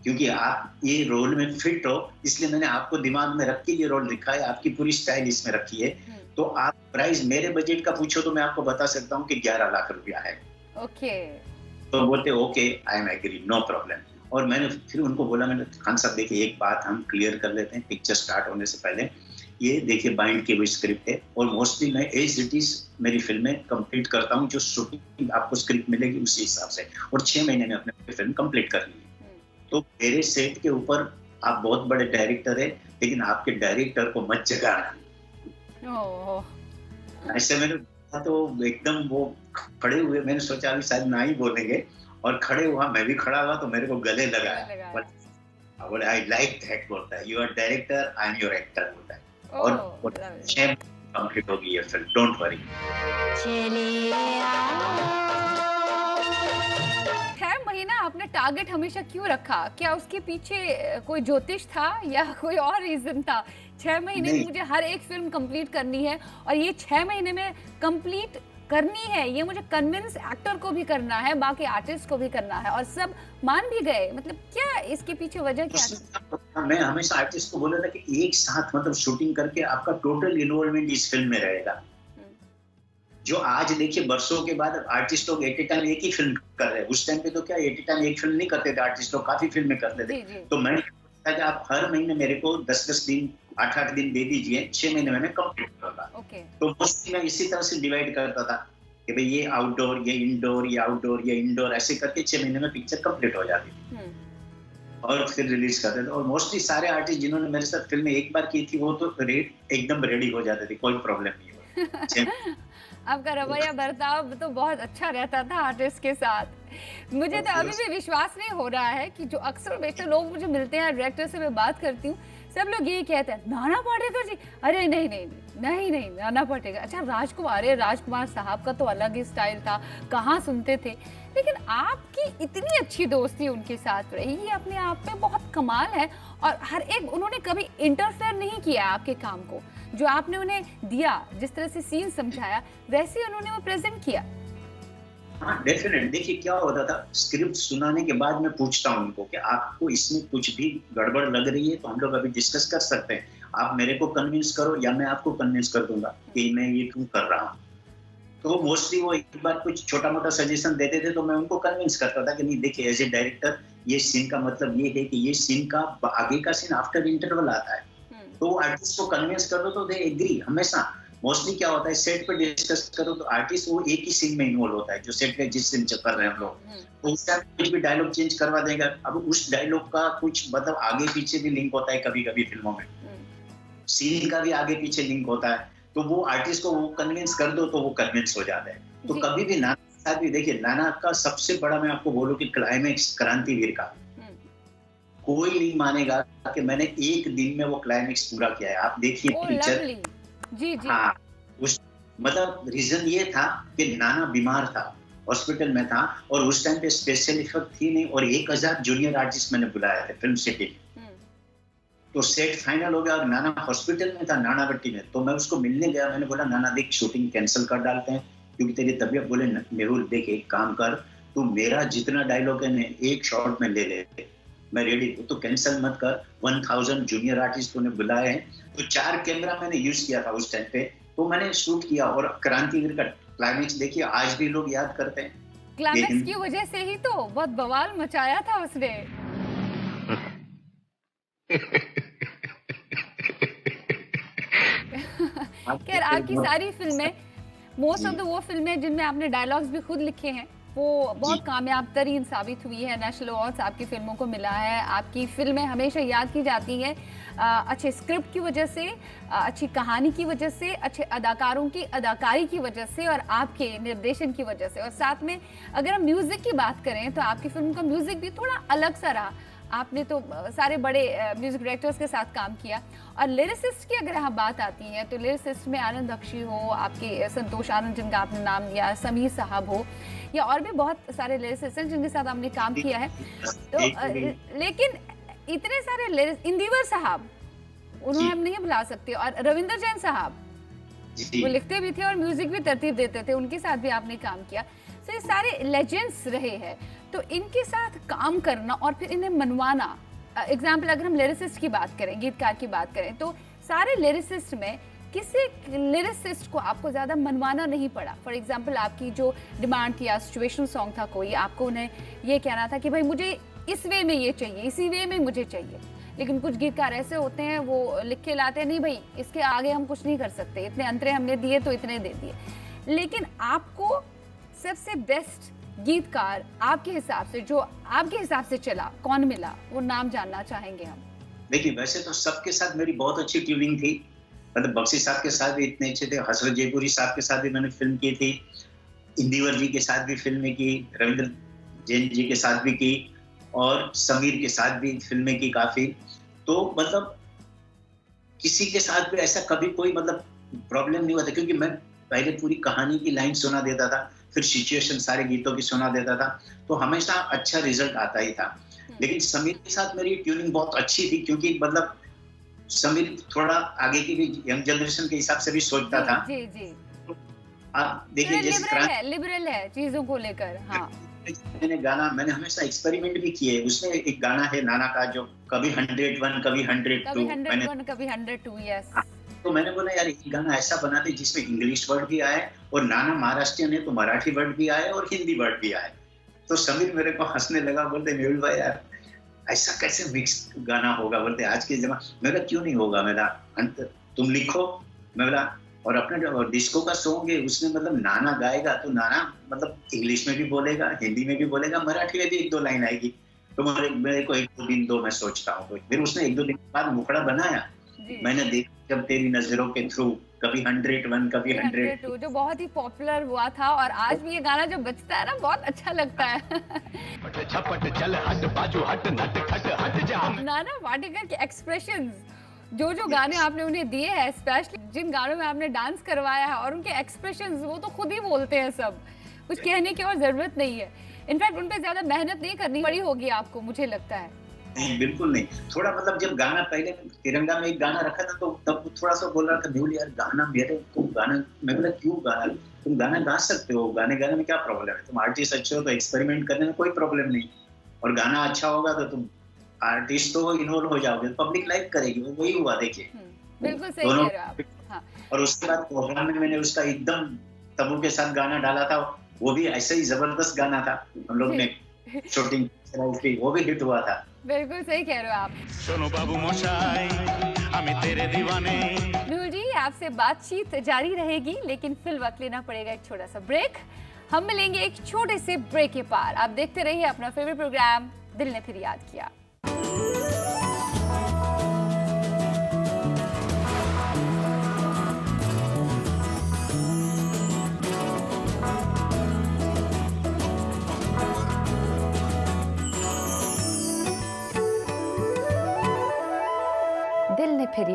क्योंकि आप ये रोल में फिट हो इसलिए मैंने आपको दिमाग में रख के ये रोल लिखा है, आपकी पूरी स्टाइल इसमें रखी है। तो आप प्राइस मेरे बजट का पूछो तो मैं आपको बता सकता हूँ कि 11 लाख रुपया है। ओके। तो बोलते okay I am agree, no problem. और मैंने फिर उनको बोला, मैंने खान साहब देखिए एक बात हम क्लियर कर लेते हैं पिक्चर स्टार्ट होने से पहले, ये देखिए बाइंड की हुई स्क्रिप्ट है और मोस्टली मैं एज इट इज मेरी फिल्में कंप्लीट करता हूँ, जो शूटिंग आपको स्क्रिप्ट मिलेगी उसी हिसाब से, और 6 महीने में अपने फिल्म कंप्लीट कर ली। तो मेरे सेट के ऊपर आप बहुत बड़े डायरेक्टर है लेकिन आपके डायरेक्टर को मत जगाना। ऐसे मैंने तो एकदम वो खड़े हुए, मैंने सोचा अभी शायद ना ही बोलेंगे, और खड़े हुआ, मैं भी खड़ा हुआ तो मेरे को गले लगाया, बोले आई लाइक दैट, बोलता है you are director I am your actor, बोलता है। और कंप्लीट होगी ये फिल्म, डोंट वरी। 6 महीना आपने टारगेट हमेशा क्यों रखा? क्या उसके पीछे कोई ज्योतिष था या कोई और रीजन था? 6 महीने में मुझे हर एक फिल्म कंप्लीट करनी है और ये 6 महीने में कंप्लीट करनी है, ये मुझे कन्विंस एक्टर को भी करना है, बाकी आर्टिस्ट को भी करना है, और सब मान भी गए। मतलब क्या इसके पीछे वजह क्या थी? मैं हमेशा आर्टिस्ट को बोला था कि एक साथ मतलब शूटिंग करके आपका टोटल इन्वॉल्वमेंट इस फिल्म में रहेगा। जो आज देखिए बरसों के बाद आर्टिस्ट लोग एट ए टाइम एक ही फिल्म कर रहे हैं, उस टाइम पे तो क्या एट ए टाइम एक फिल्म नहीं करते थे, आर्टिस्ट लोग काफी फिल्में करते थे। तो मैंने कहा कि आप हर महीने मेरे को 10-10 दिन 8-8 दिन दे दीजिए, 6 महीने में मैं कंप्लीट करूंगा। तो मोस्टली मैं इसी तरह से डिवाइड करता था कि भाई ये आउटडोर, ये इंडोर, ये आउटडोर, ये इंडोर, ऐसे करके 6 महीने में पिक्चर कंप्लीट हो जाती थी और फिर रिलीज करते थे। और मोस्टली सारे आर्टिस्ट जिन्होंने मेरे साथ फिल्में एक बार की थी वो तो एकदम रेडी हो जाते थे, कोई प्रॉब्लम नहीं हुआ। आपका रवैया बर्ताव तो बहुत अच्छा रहता था आर्टिस्ट के साथ। मुझे तो अभी भी विश्वास नहीं हो रहा है कि जो अक्सर बेशतर लोग मुझे मिलते हैं, डायरेक्टर से मैं बात करती हूँ, सब लोग यही कहते हैं नाना पाटेकर जी, अरे नहीं नाना पाटेकर। अच्छा राजकुमार साहब का तो अलग ही स्टाइल था, कहाँ सुनते थे, लेकिन आपकी इतनी अच्छी दोस्ती उनके साथ रही, ये अपने आप में बहुत कमाल है। और हर एक उन्होंने कभी इंटरफेयर नहीं किया आपके काम को, जो आपने उन्हें दिया, जिस तरह से सीन समझाया वैसे उन्होंने वो प्रेजेंट किया। हाँ डेफिनेट। देखिए क्या होता था, स्क्रिप्ट सुनाने के बाद मैं पूछता हूँ उनको कि आपको इसमें कुछ भी गड़बड़ लग रही है तो हम लोग अभी डिस्कस कर सकते हैं, आप मेरे को कन्विंस करो या मैं आपको कन्विंस कर दूंगा कि मैं ये क्यों कर रहा हूँ। तो मोस्टली वो एक बार कुछ छोटा मोटा सजेशन देते थे तो मैं उनको कन्विंस करता था कि नहीं देखिए एज ए डायरेक्टर ये सीन का मतलब ये है कि ये सीन का आगे का सीन आफ्टर इंटरवल आता है, तो आर्टिस्ट को कन्विंस कर दो तो दे एग्री। हमेशा मोस्टली क्या होता है सेट पे डिस्कस करो तो आर्टिस्ट वो एक ही सीन में इन्वॉल्व होता है, जो सेट पे जिस सीन कर रहे हैं हम लोग, तो उस टाइम कुछ भी डायलॉग चेंज करवा देगा। अब उस डायलॉग का कुछ मतलब आगे पीछे भी लिंक होता है, कभी कभी फिल्मों में सीन का भी आगे पीछे लिंक होता है, तो वो आर्टिस्ट को वो कन्विंस कर दो तो वो कन्विंस हो जाता है। तो कभी भी नाना के साथ भी देखिए, नाना का सबसे बड़ा मैं आपको बोलूं कि क्लाइमेक्स क्रांतिवीर का, कोई नहीं मानेगा कि मैंने एक दिन में वो क्लाइमेक्स पूरा किया है। आप देखिए ओ पिक्चर। लवली। जी जी। हाँ, उस मतलब रीजन ये था कि नाना बीमार था, हॉस्पिटल में था, और उस टाइम पे स्पेशल इफेक्ट थी नहीं, और 1000 जूनियर आर्टिस्ट मैंने बुलाए थे फिल्म सिटी। तो सेट फाइनल हो गया और नाना हॉस्पिटल में था, नानावटी में। तो मैं उसको मिलने गया, मैंने बोला नाना देख शूटिंग कैंसिल कर डालते हैं क्योंकि तेरी तबीयत। बोले मेहुल देख एक काम कर, तू मेरा जितना डायलॉग है ना एक शॉट में ले ले, मैं रेडी हूँ, तो कैंसिल मत कर। 1000 जूनियर आर्टिस्ट ने बुलाए हैं, तो 4 कैमरा मैंने यूज किया था उस टाइम पे, तो मैंने शूट किया। और क्रांतिवीर का क्लाइमेक्स देखिए आज भी लोग याद करते हैं। क्लाइमेक्स की वजह से ही तो बहुत बवाल मचाया था उसने। खैर आपकी सारी फिल्में, मोस्ट ऑफ द वो फिल्में जिनमें आपने डायलॉग्स भी खुद लिखे हैं, वो बहुत कामयाब तरीन साबित हुई है। नेशनल अवार्ड्स आपकी फिल्मों को मिला है। आपकी फिल्में हमेशा याद की जाती हैं अच्छे स्क्रिप्ट की वजह से, अच्छी कहानी की वजह से, अच्छे अदाकारों की अदाकारी की वजह से, और आपके निर्देशन की वजह से। और साथ में अगर हम म्यूजिक की बात करें तो आपकी फिल्म का म्यूजिक भी थोड़ा अलग सा रहा। आपने तो सारे बड़े म्यूजिक डायरेक्टर्स के साथ काम किया। और लिरिसिस्ट की अगर हम बात आती है तो लिरिसिस्ट में आनंद बख्शी हो, आपके संतोष आनंद जिनका आपने नाम लिया, समीर साहब हो, या और भी बहुत सारे लिरिसिस्ट हैं जिनके साथ आपने काम किया है। तो लेकिन इतने सारे लिरिस्ट, इंदिवर साहब उन्हें हम नहीं भुला सकते, और रविंद्र जैन साहब वो लिखते भी थे और म्यूजिक भी तरतीब देते थे, उनके साथ भी आपने काम किया। तो ये सारे लेजेंड्स रहे हैं, तो इनके साथ काम करना और फिर इन्हें मनवाना। एग्जाम्पल अगर हम लिरिसिस्ट की बात करें, गीतकार की बात करें, तो सारे लिरिसिस्ट में किसी लिरिसिस्ट को आपको ज़्यादा मनवाना नहीं पड़ा। फॉर एग्जाम्पल आपकी जो डिमांड थी या सिचुएशनल सॉन्ग था कोई, आपको उन्हें ये कहना था कि भाई मुझे इस वे में ये चाहिए, इसी वे में मुझे चाहिए। लेकिन कुछ गीतकार ऐसे होते हैं वो लिख के लाते हैं, नहीं भाई इसके आगे हम कुछ नहीं कर सकते, इतने अंतरे हमने दिए तो इतने दे दिए। लेकिन आपको सबसे बेस्ट गीतकार आपके हिसाब से, जो आपके हिसाब से चला, कौन मिला, वो नाम जानना चाहेंगे हम। देखिए वैसे तो सबके साथ मेरी बहुत अच्छी ट्यूनिंग थी, मतलब बख्शी साहब के साथ भी इतने अच्छे थे, हसरत जयपुरी साहब के साथ भी मैंने फिल्म की थी, इंदिवर जी के साथ भी फिल्में की, रविंद्र जैन जी के साथ भी की, और समीर के साथ भी फिल्में की काफी। तो मतलब किसी के साथ भी ऐसा कभी कोई मतलब प्रॉब्लम नहीं हुआ था, क्योंकि मैं पहले पूरी कहानी की लाइन सुना देता था, फिर सिचुएशन सारे गीतों की सुना देता था, तो हमेशा अच्छा रिजल्ट आता ही था। लेकिन समीर के साथ मेरी ट्यूनिंग बहुत अच्छी थी, क्योंकि मतलब समीर थोड़ा आगे की भी यंग जनरेशन के हिसाब से भी सोचता था। जी जी। आप देखिए जैसे लिबरल है चीजों को लेकर। हाँ, मैंने हमेशा एक्सपेरिमेंट भी किए। उसमें एक गाना है नाना का जो कभी 101 कभी 102, कभी 102, यस। तो मैंने बोला यार एक गाना ऐसा बना दे जिसमें इंग्लिश वर्ड भी आए, और नाना महाराष्ट्रियन है तो मराठी वर्ड भी आए और हिंदी वर्ड भी आए। तो समीर मेरे को हंसने लगा, बोलते मेहुल भाई यार ऐसा कैसे मिक्स गाना होगा, बोलते आज के जमाने। मेरा क्यों नहीं होगा, मेरा तुम लिखो। मैं बोला और अपना जो डिस्को का सॉन्ग है उसमें मतलब नाना गाएगा तो नाना मतलब इंग्लिश में भी बोलेगा, हिंदी में भी बोलेगा, मराठी में भी 1-2 लाइन आएगी। तो मेरे को 1-2 दिन दो, मैं सोचता हूँ। फिर उसने 1-2 दिन बाद मुखड़ा बनाया, मैंने देखा जब तेरी नजरों के थ्रू, कभी 101 कभी 102, जो बहुत ही पॉपुलर हुआ था। और आज भी ये गाना जो बजता है ना बहुत अच्छा लगता है। चल हट बाजू हट नट खट हट जा। नाना पाटेकर के एक्सप्रेशंस, जो गाने आपने उन्हें दिए हैं, स्पेशली जिन गानों में आपने डांस करवाया है, और उनके एक्सप्रेशंस वो तो खुद ही बोलते हैं सब, कुछ कहने की और जरूरत नहीं है। इनफैक्ट उन पे ज्यादा मेहनत नहीं करनी पड़ी होगी आपको, मुझे लगता है। नहीं बिल्कुल नहीं। थोड़ा मतलब जब गाना पहले तिरंगा में एक गाना रखा था तो तब थोड़ा सा बोल रहा था मेहुल यार गाना मेरे, तुम गाना, मैं बोला क्यों गाना, तुम गाना गा सकते हो, गाने में क्या प्रॉब्लम है, तुम आर्टिस्ट अच्छे हो तो एक्सपेरिमेंट करने में कोई प्रॉब्लम नहीं, और गाना अच्छा होगा तो तुम आर्टिस्ट तो इन्वॉल्व हो जाओगे, पब्लिक लाइक करेगी। वो वही हुआ देखिए, बिल्कुल सही कह रहे हो आप। हाँ। और उसके बाद प्रोग्राम में मैंने उसका एकदम तब्बू के साथ गाना डाला था, वो भी ऐसा ही जबरदस्त गाना था, हम लोग ने शूटिंग वो भी हिट हुआ था। बिल्कुल सही कह रहे हो आप। सुनो बाबू मोशाई हमें तेरे दीवाने। मेहुल जी आपसे बातचीत जारी रहेगी, लेकिन फिल वक्त लेना पड़ेगा एक छोटा सा ब्रेक। हम मिलेंगे एक छोटे से ब्रेक के पार। आप देखते रहिए अपना फेवरेट प्रोग्राम दिल ने फिर याद किया।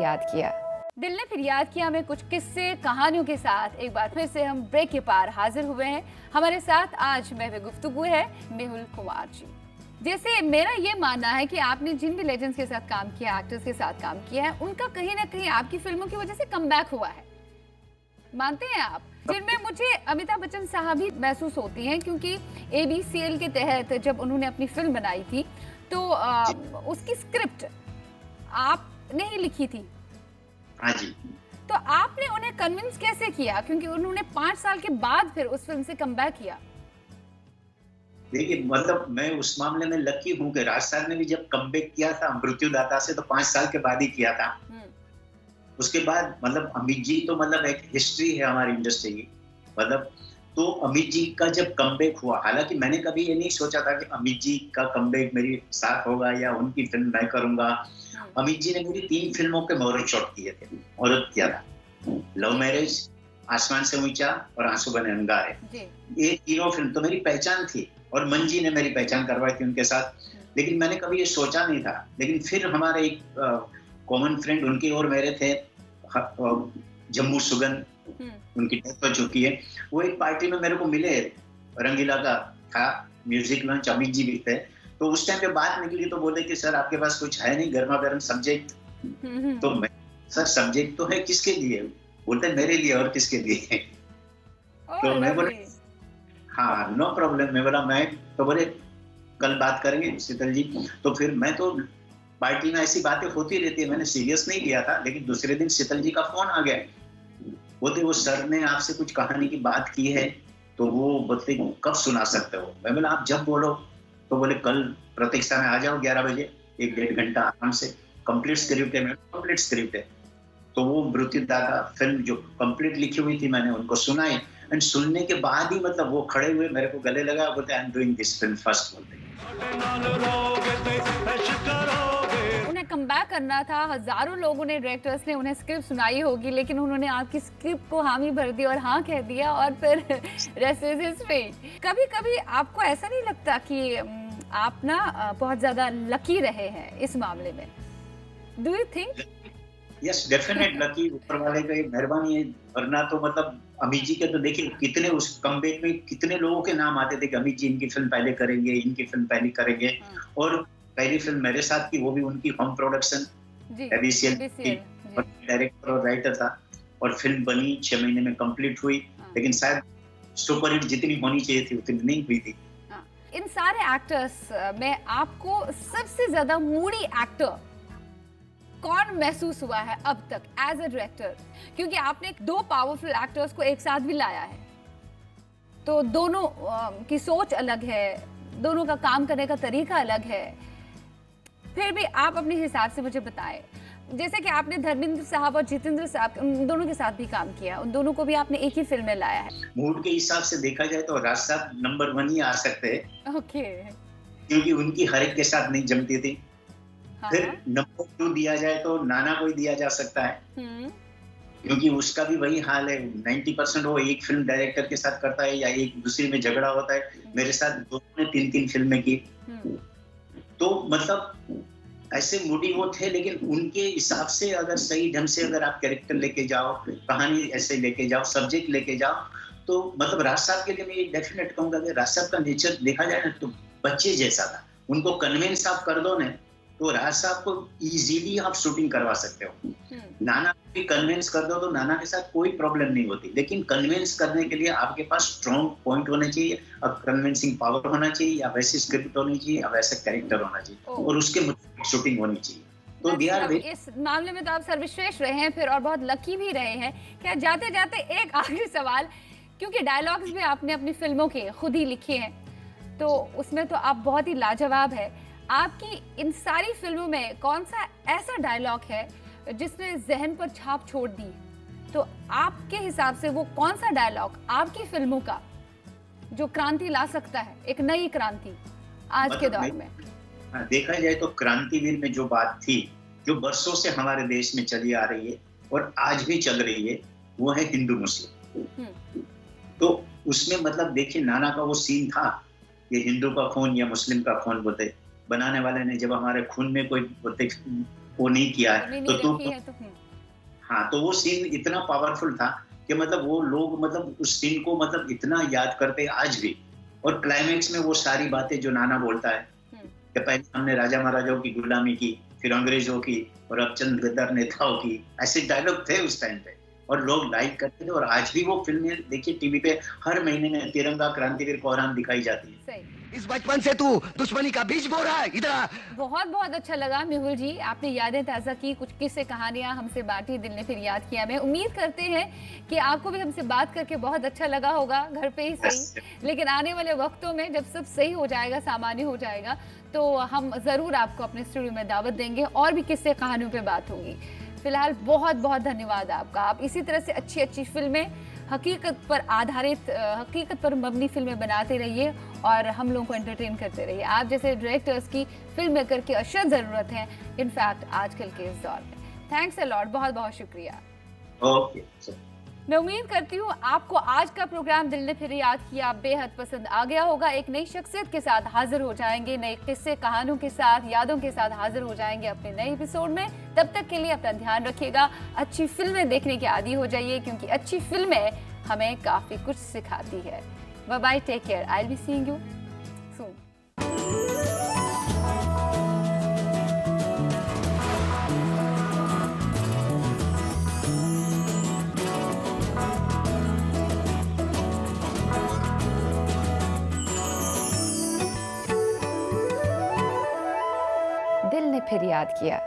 याद किया। दिल ने फिर याद किया हमें कुछ किस्से कहानियों के साथ। एक बार फिर से हम ब्रेक के पार हाजिर हुए हैं। हमारे साथ आज महवे गुफ्तगू है मेहुल कुमार जी। जैसे मेरा ये मानना है कि आपने जिन भी लेजेंड्स के साथ काम किया, एक्टर्स के साथ काम किया है, उनका कहीं ना कहीं आपकी फिल्मों की वजह से कमबैक हुआ है, मानते हैं आप? जिनमें मुझे अमिताभ बच्चन साहब ही महसूस होती हैं, क्योंकि ABCL के तहत जब उन्होंने अपनी फिल्म बनाई थी तो उसकी स्क्रिप्ट आपने ही लिखी थी। हाँ जी। तो आपने उन्हें कन्विंस कैसे किया, क्योंकि उन्होंने 5 साल के बाद फिर उस फिल्म से कमबैक किया? देखिए, मतलब मैं उस मामले में लकी हूँ कि राज साहब ने भी जब कमबैक किया था मृत्युदाता से, तो 5 साल के बाद ही किया था। उसके बाद मतलब अमित जी तो मतलब एक हिस्ट्री है हमारी इंडस्ट्री की, मतलब तो अमित जी का जब कमबैक हुआ, हालांकि मैंने कभी ये नहीं सोचा था कि अमित जी का कमबैक मेरे साथ होगा या उनकी फिल्म मैं करूंगा। अमित जी ने मेरी 3 फिल्मों के मुहूर्त शॉट किए थे, मुहूर्त किया था, लव मैरिज, आसमान से ऊंचा और आंसू बने अंगारे। ये तीनों फिल्म तो मेरी पहचान थी और मंजी ने मेरी पहचान करवाई थी उनके साथ, लेकिन मैंने कभी ये सोचा नहीं था। लेकिन फिर हमारे एक कॉमन फ्रेंड उनके और मेरे थे, जम्मू सुगन, उनकी डेथ हो चुकी है, वो एक पार्टी में मेरे को मिले, रंगीला का था म्यूजिक लॉन्च, अमित जी भी थे। तो उस टाइम पे बात निकली तो बोले कि सर आपके पास कुछ है नहीं गर्मा गर्म सब्जेक्ट? तो मैं, सर सब्जेक्ट तो है, किसके लिए? बोलते मेरे लिए, और किसके लिए? तो मैं बोले हाँ नो प्रॉब्लम। मैं बोला मैं, तो बोले कल बात करेंगे शीतल जी। तो फिर मैं तो पार्टी में ऐसी बातें होती रहती है, मैंने सीरियस नहीं लिया था। लेकिन दूसरे दिन शीतल जी का फोन आ गया, बोलते वो सर ने आपसे कुछ कहानी की बात की है, तो वो बोलते कब सुना सकते हो? मैं बोला आप जब बोलो। तो बोले कल प्रतीक्षा में आ जाओ 11 बजे, 1-1.5 घंटा आराम से, कंप्लीट स्क्रिप्ट है, मेरा कंप्लीट स्क्रिप्ट है। तो वो मृत्युदाता फिल्म जो कंप्लीट लिखी हुई थी मैंने उनको सुनाई, एंड सुनने के बाद ही मतलब वो खड़े हुए मेरे को गले लगा, बोलते I am doing this film first. बोलते उन्हें कमबैक करना था, हजारों लोगों ने, डायरेक्टर्स ने उन्हें स्क्रिप्ट सुनाई होगी, लेकिन उन्होंने आपकी स्क्रिप्ट को हामी भर दी और हाँ कह दिया, और फिर रेस्ट इज हिस्ट्री। कभी कभी आपको ऐसा नहीं लगता कि आप ना बहुत ज्यादा लकी रहे हैं इस मामले में? Do you think? Yes definite lucky, ऊपर वाले का मेहरबानी है। वरना तो मतलब अमित जी के तो देखिए कितने उस कमबैक में कितने लोगों के नाम आते थे कि अमित जी इनकी फिल्म पहले करेंगे, इनकी फिल्म पहले करेंगे। और पहली फिल्म मेरे साथ की, वो भी उनकी होम प्रोडक्शन, ABCL डायरेक्टर और राइटर था, और फिल्म बनी 6 महीने में कंप्लीट हुई। लेकिन शायद सुपरहिट जितनी होनी चाहिए थी उतनी नहीं हुई थी। इन सारे एक्टर्स में आपको सबसे ज्यादा मूडी एक्टर कौन महसूस हुआ है अब तक एज अ डायरेक्टर? क्योंकि आपने 2 पावरफुल एक्टर्स को एक साथ भी लाया है, तो दोनों की सोच अलग है, दोनों का काम करने का तरीका अलग है। फिर भी आप अपने हिसाब से मुझे बताएं, जैसे कि आपने धर्मेंद्र साहब और जितेंद्र साहब, उन दोनों के साथ भी काम किया, उन दोनों को भी आपने एक ही फिल्म में लाया है। मूड के हिसाब से देखा जाए तो राज साहब नंबर 1 ही आ सकते हैं। ओके। क्योंकि उनकी हर एक के साथ नहीं जमती थी। हाँ। फिर नंबर 2 दिया जाए तो नाना को ही दिया जा सकता है, क्योंकि उसका भी वही हाल है, 90% वो एक फिल्म डायरेक्टर के साथ करता है या एक दूसरे में झगड़ा होता है। मेरे साथ दोनों ने 3-3 फिल्में की। तो मतलब ऐसे मूडी वो थे, लेकिन उनके हिसाब से अगर सही ढंग से अगर आप कैरेक्टर लेके जाओ, कहानी ऐसे लेके जाओ, सब्जेक्ट लेके जाओ, तो मतलब राज साहब के लिए मैं डेफिनेट कहूंगा कि राज साहब का नेचर देखा जाए ना तो बच्चे जैसा था। उनको कन्विंस आप कर दो ना तो राज साहब को इजीली आप शूटिंग करवा सकते हो। नाना भी कन्विंस कर दो तो नाना के साथ कोई प्रॉब्लम नहीं होती, लेकिन कन्विंस करने के लिए आपके पास स्ट्रॉन्ग पॉइंट होने चाहिए, अब कन्विंसिंग पावर होना चाहिए, या वैसी स्क्रिप्ट होनी चाहिए, या वैसा कैरेक्टर होना चाहिए, और उसके मुताबिक शूटिंग होनी चाहिए। तो दे आर इस मामले में तो आप सर्वश्रेष्ठ रहे हैं फिर, और बहुत लकी भी रहे हैं। क्या जाते जाते एक आखिरी सवाल, क्योंकि डायलॉग्स भी आपने अपनी फिल्मों के खुद ही लिखे हैं, तो उसमें तो आप बहुत ही लाजवाब है। आपकी इन सारी फिल्मों में कौन सा ऐसा डायलॉग है जिसने जहन पर छाप छोड़ दी? तो आपके हिसाब से वो कौन सा डायलॉग आपकी फिल्मों का जो क्रांति ला सकता है, एक नई क्रांति आज के दौर में? देखा जाए तो क्रांतिवीर में जो बात थी, जो बरसों से हमारे देश में चली आ रही है और आज भी चल रही है, वो है हिंदू मुस्लिम। तो उसमें मतलब देखिए नाना का वो सीन था, ये हिंदू का खून या मुस्लिम का खून बोलते, बनाने वाले ने जब हमारे खून में कोई बोलते वो नहीं किया है, कमी तो नहीं तू रखी है तो हाँ, तो वो सीन इतना पावरफुल था कि मतलब वो लोग मतलब उस सीन को मतलब इतना याद करते हैं आज भी। और क्लाइमेक्स में वो सारी बातें जो नाना बोलता है कि पहले हमने राजा महाराजाओं की गुलामी की, फिर अंग्रेजों की, और अब चंद गद्दार नेताओं की, ऐसे डायलॉग थे उस टाइम पे और लोग लाइक करते थे। और आज भी वो फिल्में देखिए टीवी पे हर महीने में तिरंगा, क्रांतिवीर, कोहराम दिखाई जाती है। सही। इस बचपन से तू दुश्मनी का बीज बो रहा है इधर। बहुत बहुत अच्छा लगा मेहुल जी, आपने यादें ताज़ा की, कुछ किस्से कहानियां हमसे बांटी, दिल ने फिर याद किया। मैं उम्मीद करते हैं कि आपको भी हमसे बात करके बहुत अच्छा लगा होगा, घर पे ही सही, लेकिन आने वाले वक्तों में जब सब सही हो जाएगा, सामान्य हो जाएगा, तो हम ज़रूर आपको अपने स्टूडियो में दावत देंगे और भी किस्से कहानियों पर बात होगी। फिलहाल बहुत बहुत धन्यवाद आपका। आप इसी तरह से अच्छी अच्छी फिल्में, हकीकत पर आधारित, हकीकत पर मबनी फिल्में बनाते रहिए और हम लोगों को एंटरटेन करते रहिए। आप जैसे डायरेक्टर्स की, फिल्म मेकर की अशद ज़रूरत है इनफैक्ट आजकल के इस दौर में। थैंक्स अ लॉट, बहुत बहुत शुक्रिया। ओके। मैं उम्मीद करती हूँ आपको आज का प्रोग्राम दिल ने फिर याद किया बेहद पसंद आ गया होगा। एक नई शख्सियत के साथ हाजिर हो जाएंगे, नए किस्से कहानियों के साथ, यादों के साथ हाजिर हो जाएंगे अपने नए एपिसोड में। तब तक के लिए अपना ध्यान रखिएगा, अच्छी फिल्में देखने के आदी हो जाइए, क्योंकि अच्छी फिल्में हमें काफी कुछ सिखाती है। Bye bye, take care, I will be seeing you soon. दिल ने फिर याद किया।